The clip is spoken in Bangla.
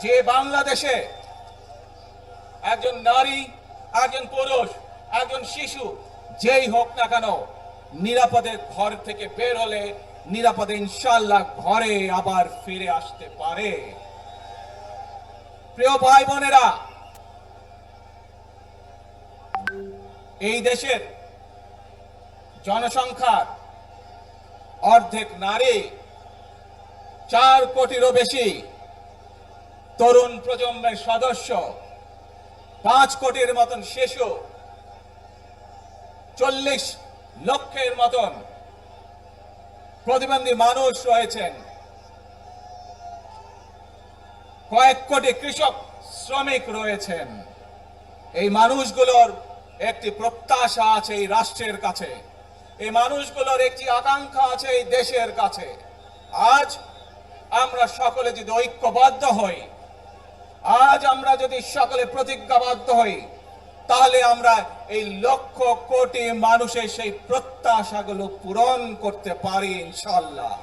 যে বাংলাদেশে একজন নারী, একজন পুরুষ, একজন শিশু যেই হোক না কেন নিরাপদে ঘর থেকে বের হলে নিরাপদে ইনশাআল্লাহ ঘরে আবার ফিরে আসতে পারে। প্রিয় ভাই বোনেরা, এই দেশের জনসংখ্যার অর্ধেক নারী, 4 কোটিরও বেশি তরুণ প্রজন্মের সদস্য, 5 কোটির মতন শিশু, 40 লক্ষের মতন প্রতিবন্ধী মানুষ রয়েছেন, কয়েক কোটি কৃষক শ্রমিক রয়েছেন। এই মানুষগুলোর একটি প্রত্যাশা আছে এই রাষ্ট্রের কাছে, এই মানুষগুলোর একটি আকাঙ্ক্ষা আছে এই দেশের কাছে। আজ আমরা সকলে যদি ঐক্যবদ্ধ হই, আজ আমরা যদি সকলে প্রতিজ্ঞাবদ্ধ হই, তাহলে আমরা এই লক্ষ কোটি মানুষের সেই প্রত্যাশাগুলো পূরণ করতে পারি ইনশাআল্লাহ।